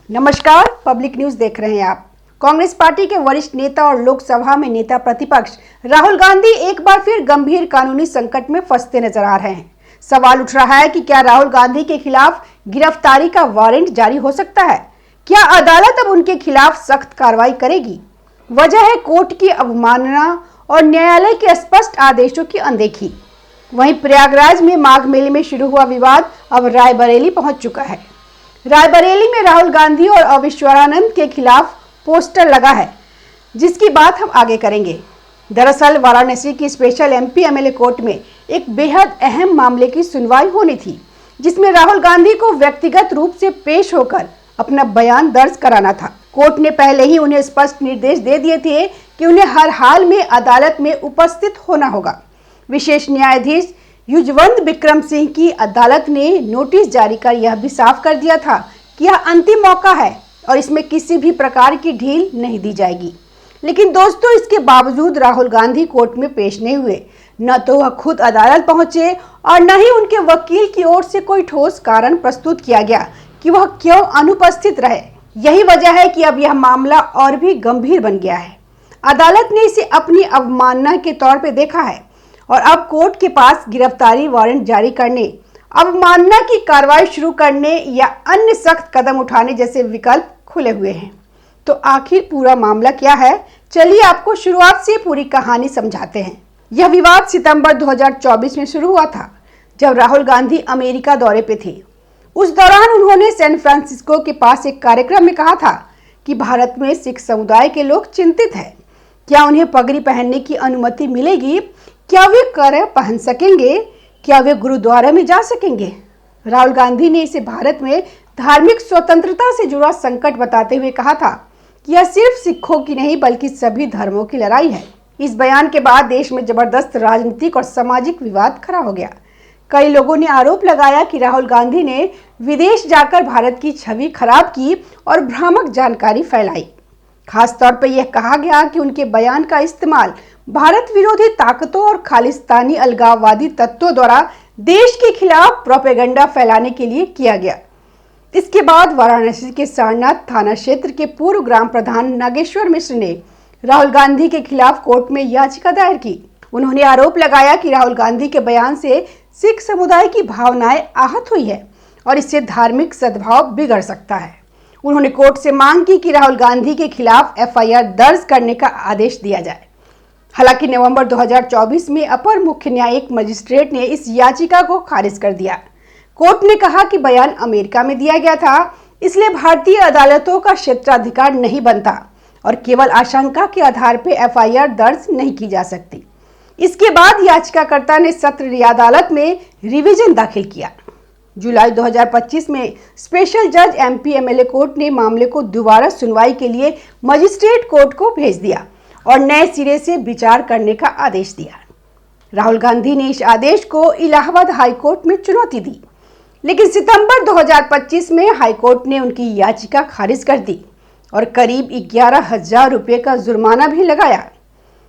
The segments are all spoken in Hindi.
नमस्कार, पब्लिक न्यूज देख रहे हैं आप। कांग्रेस पार्टी के वरिष्ठ नेता और लोकसभा में नेता प्रतिपक्ष राहुल गांधी एक बार फिर गंभीर कानूनी संकट में फंसते नजर आ रहे हैं। सवाल उठ रहा है कि क्या राहुल गांधी के खिलाफ गिरफ्तारी का वारंट जारी हो सकता है? क्या अदालत अब उनके खिलाफ सख्त कार्रवाई करेगी? वजह है कोर्ट की अवमानना और न्यायालय के स्पष्ट आदेशों की अनदेखी। वहीं प्रयागराज में माघ मेले में शुरू हुआ विवाद अब रायबरेली पहुंच चुका है। रायबरेली में राहुल गांधी और अविश्वरानंद के खिलाफ पोस्टर लगा है, जिसकी बात हम आगे करेंगे। दरअसल वाराणसी की स्पेशल एमपी एमएलए कोर्ट में एक बेहद अहम मामले की सुनवाई होनी थी, जिसमें राहुल गांधी को व्यक्तिगत रूप से पेश होकर अपना बयान दर्ज कराना था। कोर्ट ने पहले ही उन्हें स्पष्ट निर्देश दे दिए थे कि उन्हें हर हाल में अदालत में उपस्थित होना होगा। विशेष न्यायाधीश युजवेंद्र विक्रम सिंह की अदालत ने नोटिस जारी कर यह भी साफ कर दिया था कि यह अंतिम मौका है और इसमें किसी भी प्रकार की ढील नहीं दी जाएगी। लेकिन दोस्तों, इसके बावजूद राहुल गांधी कोर्ट में पेश नहीं हुए। न तो वह खुद अदालत पहुंचे और न ही उनके वकील की ओर से कोई ठोस कारण प्रस्तुत किया गया कि वह क्यों अनुपस्थित रहे। यही वजह है कि अब यह मामला और भी गंभीर बन गया है। अदालत ने इसे अपनी अवमानना के तौर पर देखा है और अब कोर्ट के पास गिरफ्तारी वारंट जारी करने, अवमानना की कार्रवाई शुरू करने या अन्य सख्त कदम उठाने जैसे विकल्प खुले हुए हैं। तो आखिर पूरा मामला क्या है? चलिए आपको शुरुआत से पूरी कहानी समझाते हैं। यह विवाद सितंबर 2024 में शुरू हुआ था, जब राहुल गांधी अमेरिका दौरे पे थे। उस दौरान उन्होंने सैन फ्रांसिस्को के पास एक कार्यक्रम में कहा था कि भारत में सिख समुदाय के लोग चिंतित हैं। क्या उन्हें पगड़ी पहनने की अनुमति मिलेगी? क्या वे कड़ा पहन सकेंगे? क्या वे गुरुद्वारा में जा सकेंगे? राहुल गांधी ने इसे भारत में धार्मिक स्वतंत्रता से जुड़ा संकट बताते हुए कहा था कि यह सिर्फ सिखों की नहीं बल्कि सभी धर्मों की लड़ाई है। इस बयान के बाद देश में जबरदस्त राजनीतिक और सामाजिक विवाद खड़ा हो गया। कई लोगों ने आरोप लगाया कि राहुल गांधी ने विदेश जाकर भारत की छवि खराब की और भ्रामक जानकारी फैलाई। खास तौर पर यह कहा गया कि उनके बयान का इस्तेमाल भारत विरोधी ताकतों और खालिस्तानी अलगाववादी तत्वों द्वारा देश के खिलाफ प्रोपेगेंडा फैलाने के लिए किया गया। इसके बाद वाराणसी के सारनाथ थाना क्षेत्र के पूर्व ग्राम प्रधान नागेश्वर मिश्र ने राहुल गांधी के खिलाफ कोर्ट में याचिका दायर की। उन्होंने आरोप लगाया कि राहुल गांधी के बयान से सिख समुदाय की भावनाएं आहत हुई है और इससे धार्मिक सद्भाव बिगड़ सकता है। उन्होंने कोर्ट से मांग की कि राहुल गांधी के खिलाफ एफआईआर दर्ज करने का आदेश दिया जाए। हालांकि नवंबर 2024 में अपर मुख्य न्यायिक मजिस्ट्रेट ने इस याचिका को खारिज कर दिया। कोर्ट ने कहा कि बयान अमेरिका में दिया गया था, इसलिए भारतीय अदालतों का क्षेत्राधिकार नहीं बनता और केवल आशंका के आधार पर एफआईआर दर्ज नहीं की जा सकती। इसके बाद याचिकाकर्ता ने सत्र अदालत में रिवीजन दाखिल किया। जुलाई 2025 में स्पेशल जज एमपी एमएलए कोर्ट ने मामले को दोबारा सुनवाई के लिए मजिस्ट्रेट कोर्ट को भेज दिया और नए सिरे से विचार करने का आदेश दिया। राहुल गांधी ने इस आदेश को इलाहाबाद हाईकोर्ट में चुनौती दी, लेकिन सितंबर 2025 में हाईकोर्ट ने उनकी याचिका खारिज कर दी और करीब 11,000 रुपये का जुर्माना भी लगाया।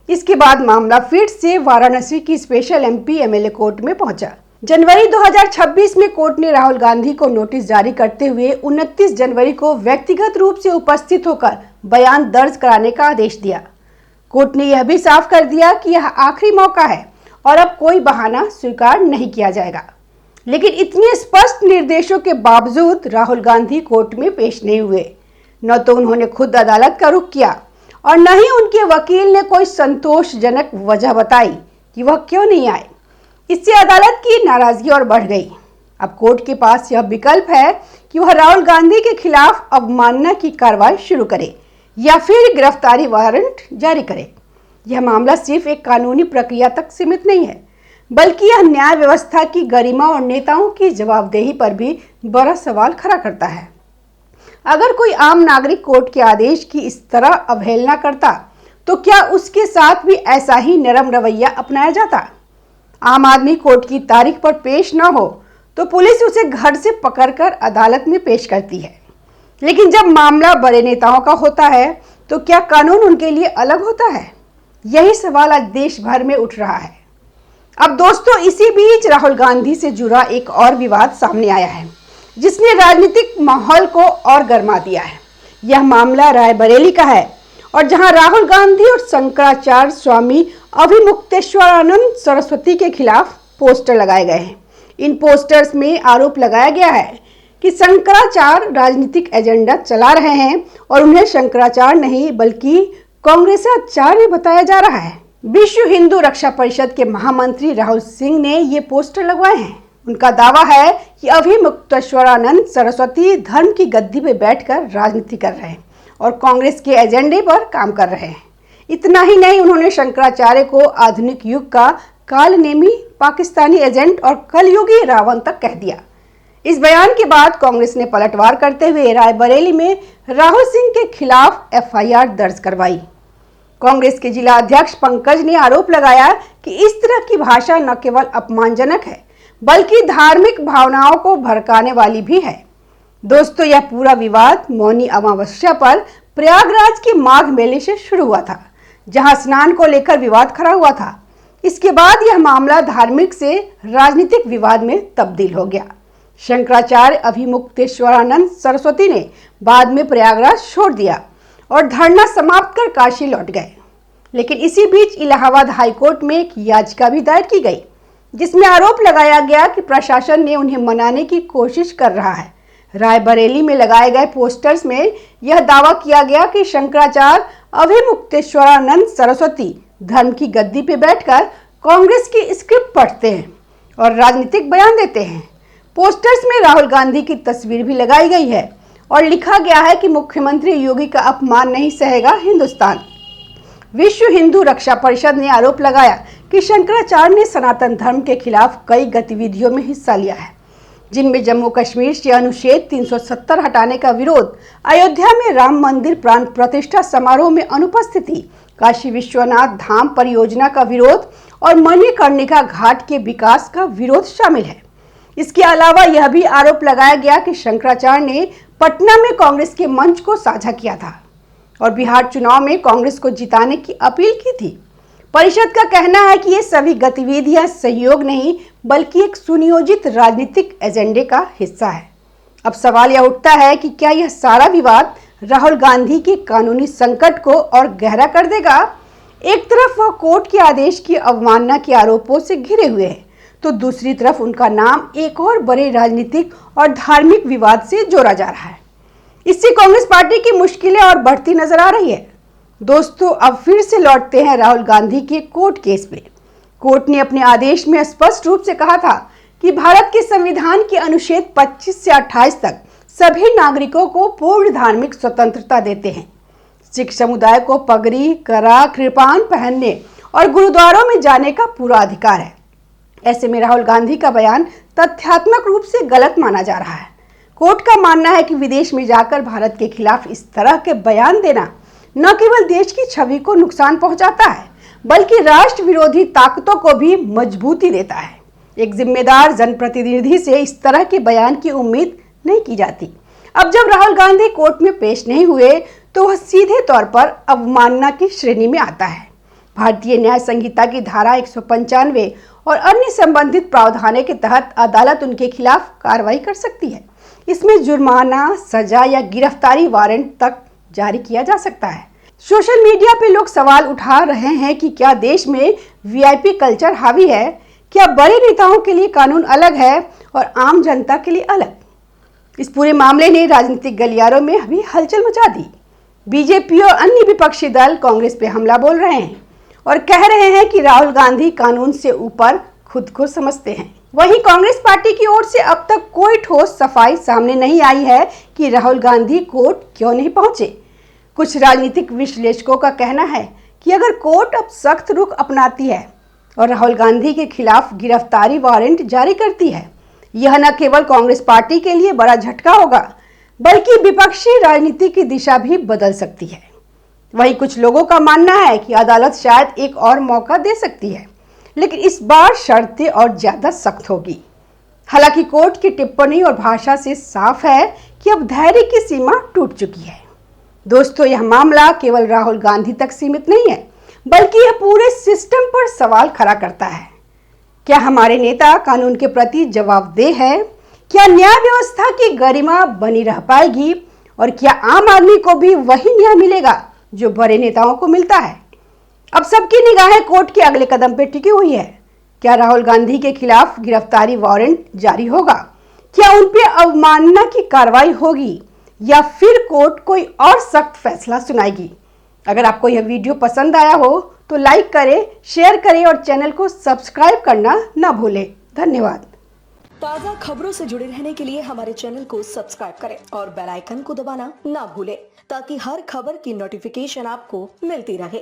इसके बाद मामला फिर से वाराणसी की स्पेशल एमपी एमएलए कोर्ट में पहुंचा। जनवरी 2026 में कोर्ट ने राहुल गांधी को नोटिस जारी करते हुए 29 जनवरी को व्यक्तिगत रूप से उपस्थित होकर बयान दर्ज कराने का आदेश दिया। कोर्ट ने यह भी साफ कर दिया कि यह आखिरी मौका है और अब कोई बहाना स्वीकार नहीं किया जाएगा। लेकिन इतने स्पष्ट निर्देशों के बावजूद राहुल गांधी कोर्ट में पेश नहीं हुए। न तो उन्होंने खुद अदालत का रुख किया और न ही उनके वकील ने कोई संतोषजनक वजह बताई कि वह क्यों नहीं आए। इससे अदालत की नाराजगी और बढ़ गई। अब कोर्ट के पास यह विकल्प है कि वह राहुल गांधी के खिलाफ अवमानना की कार्रवाई शुरू करे या फिर गिरफ्तारी वारंट जारी करे। यह मामला सिर्फ एक कानूनी प्रक्रिया तक सीमित नहीं है, बल्कि यह न्याय व्यवस्था की गरिमा और नेताओं की जवाबदेही पर भी बड़ा सवाल खड़ा करता है। अगर कोई आम नागरिक कोर्ट के आदेश की इस तरह अवहेलना करता, तो क्या उसके साथ भी ऐसा ही नरम रवैया अपनाया जाता? आम आदमी कोर्ट की तारीख पर पेश न हो तो पुलिस उसे घर से पकड़कर अदालत में पेश करती है, लेकिन जब मामला बड़े नेताओं का होता है तो क्या कानून उनके लिए अलग होता है? यही सवाल आज देश भर में उठ रहा है। अब दोस्तों, इसी बीच राहुल गांधी से जुड़ा एक और विवाद सामने आया है। जिसने राजनीतिक माहौल को और गर्मा दिया है। यह मामला रायबरेली का है और जहां राहुल गांधी और शंकराचार्य स्वामी अभिमुक्तेश्वरानंद सरस्वती के खिलाफ पोस्टर लगाए गए हैं। इन पोस्टर्स में आरोप लगाया गया है कि शंकराचार्य राजनीतिक एजेंडा चला रहे हैं और उन्हें शंकराचार्य नहीं बल्कि कांग्रेसाचार्य बताया जा रहा है। विश्व हिंदू रक्षा परिषद के महामंत्री राहुल सिंह ने ये पोस्टर लगवाए हैं। उनका दावा है कि अभिमुक्तेश्वरानंद सरस्वती धर्म की गद्दी पर बैठकर राजनीति कर रहे हैं और कांग्रेस के एजेंडे पर काम कर रहे हैं। इतना ही नहीं, उन्होंने शंकराचार्य को आधुनिक युग का कालनेमी पाकिस्तानी एजेंट और कलयुगी रावण तक कह दिया। इस बयान के बाद कांग्रेस ने पलटवार करते हुए रायबरेली में राहुल सिंह के खिलाफ एफआईआर दर्ज करवाई। कांग्रेस के जिला अध्यक्ष पंकज ने आरोप लगाया कि इस तरह की भाषा न केवल अपमानजनक है बल्कि धार्मिक भावनाओं को भड़काने वाली भी है। दोस्तों, यह पूरा विवाद मौनी अमावस्या पर प्रयागराज के माघ मेले से शुरू हुआ था, जहां स्नान को लेकर विवाद खड़ा हुआ था। इसके बाद यह मामला धार्मिक से राजनीतिक विवाद में तब्दील हो गया। शंकराचार्य अभिमुक्तेश्वरानंद सरस्वती ने बाद में प्रयागराज छोड़ दिया और धरना समाप्त कर काशी लौट गए। लेकिन इसी बीच इलाहाबाद हाईकोर्ट में एक याचिका भी दायर की गई, जिसमें आरोप लगाया गया कि प्रशासन ने उन्हें मनाने की कोशिश कर रहा है। रायबरेली में लगाए गए पोस्टर्स में यह दावा किया गया कि शंकराचार्य अभिमुक्तेश्वरानंद सरस्वती धर्म की गद्दी पर बैठकर कांग्रेस की स्क्रिप्ट पढ़ते हैं और राजनीतिक बयान देते हैं। पोस्टर्स में राहुल गांधी की तस्वीर भी लगाई गई है और लिखा गया है कि मुख्यमंत्री योगी का अपमान नहीं सहेगा हिंदुस्तान। विश्व हिंदू रक्षा परिषद ने आरोप लगाया कि शंकराचार्य ने सनातन धर्म के खिलाफ कई गतिविधियों में हिस्सा लिया है, जिनमें जम्मू कश्मीर से अनुच्छेद 370 हटाने का विरोध, अयोध्या में राम मंदिर प्राण प्रतिष्ठा समारोह में अनुपस्थिति, काशी विश्वनाथ धाम परियोजना का विरोध और मणिकर्णिका घाट के विकास का विरोध शामिल है। इसके अलावा यह भी आरोप लगाया गया कि शंकराचार्य ने पटना में कांग्रेस के मंच को साझा किया था और बिहार चुनाव में कांग्रेस को जिताने की अपील की थी। परिषद का कहना है कि ये सभी गतिविधियां सहयोग नहीं बल्कि एक सुनियोजित राजनीतिक एजेंडे का हिस्सा है। अब सवाल यह उठता है कि क्या यह सारा विवाद राहुल गांधी के कानूनी संकट को और गहरा कर देगा। एक तरफ वह कोर्ट के आदेश की अवमानना के आरोपों से घिरे हुए हैं, तो दूसरी तरफ उनका नाम एक और बड़े राजनीतिक और धार्मिक विवाद से जोड़ा जा रहा है। इससे कांग्रेस पार्टी की मुश्किलें और बढ़ती नजर आ रही है। दोस्तों, अब फिर से लौटते हैं राहुल गांधी के कोर्ट केस पे। कोर्ट ने अपने आदेश में स्पष्ट रूप से कहा था कि भारत के संविधान के अनुच्छेद 25 से 28 तक सभी नागरिकों को पूर्ण धार्मिक स्वतंत्रता देते हैं। सिख समुदाय को पगड़ी, करा, कृपान पहनने और गुरुद्वारों में जाने का पूरा अधिकार है। ऐसे में राहुल गांधी का बयान तथ्यात्मक रूप से गलत माना जा रहा है। कोर्ट का मानना है कि विदेश में जाकर भारत के खिलाफ इस तरह के बयान देना न केवल देश की छवि को नुकसान पहुंचाता है बल्कि राष्ट्र विरोधी ताकतों को भी मजबूती देता है। एक जिम्मेदार जनप्रतिनिधि से इस तरह के बयान की उम्मीद नहीं की जाती। अब जब राहुल गांधी कोर्ट में पेश नहीं हुए तो वह सीधे तौर पर अवमानना की श्रेणी में आता है। भारतीय न्याय संहिता की धारा 195 और अन्य संबंधित प्रावधानों के तहत अदालत उनके खिलाफ कार्रवाई कर सकती है। इसमें जुर्माना, सजा या गिरफ्तारी वारंट तक जारी किया जा सकता है। सोशल मीडिया पे लोग सवाल उठा रहे हैं कि क्या देश में वीआईपी कल्चर हावी है? क्या बड़े नेताओं के लिए कानून अलग है और आम जनता के लिए अलग? इस पूरे मामले ने राजनीतिक गलियारों में अभी हलचल मचा दी। बीजेपी और अन्य विपक्षी दल कांग्रेस पे हमला बोल रहे हैं और कह रहे हैं कि राहुल गांधी कानून से ऊपर खुद को समझते हैं। वहीं कांग्रेस पार्टी की ओर से अब तक कोई ठोस सफाई सामने नहीं आई है कि राहुल गांधी कोर्ट क्यों नहीं पहुंचे। कुछ राजनीतिक विश्लेषकों का कहना है कि अगर कोर्ट अब सख्त रुख अपनाती है और राहुल गांधी के खिलाफ गिरफ्तारी वारंट जारी करती है, यह न केवल कांग्रेस पार्टी के लिए बड़ा झटका होगा बल्कि विपक्षी राजनीति की दिशा भी बदल सकती है। वहीं कुछ लोगों का मानना है कि अदालत शायद एक और मौका दे सकती है, लेकिन इस बार शर्तें और ज्यादा सख्त होगी। हालांकि कोर्ट की टिप्पणी और भाषा से साफ है कि अब धैर्य की सीमा टूट चुकी है। दोस्तों, यह मामला केवल राहुल गांधी तक सीमित नहीं है बल्कि यह पूरे सिस्टम पर सवाल खड़ा करता है। क्या हमारे नेता कानून के प्रति जवाबदेह है? क्या न्याय व्यवस्था की गरिमा बनी रह पाएगी और क्या आम आदमी को भी वही न्याय मिलेगा जो बड़े नेताओं को मिलता है? अब सबकी निगाहें कोर्ट के अगले कदम पर टिकी हुई है। क्या राहुल गांधी के खिलाफ गिरफ्तारी वारंट जारी होगा? क्या उन पर अवमानना की कार्रवाई होगी या फिर कोर्ट कोई और सख्त फैसला सुनाएगी? अगर आपको यह वीडियो पसंद आया हो तो लाइक करें, शेयर करें और चैनल को सब्सक्राइब करना ना भूलें। धन्यवाद। ताज़ा खबरों से जुड़े रहने के लिए हमारे चैनल को सब्सक्राइब करें और बेल आइकन को दबाना ना भूलें ताकि हर खबर की नोटिफिकेशन आपको मिलती रहे।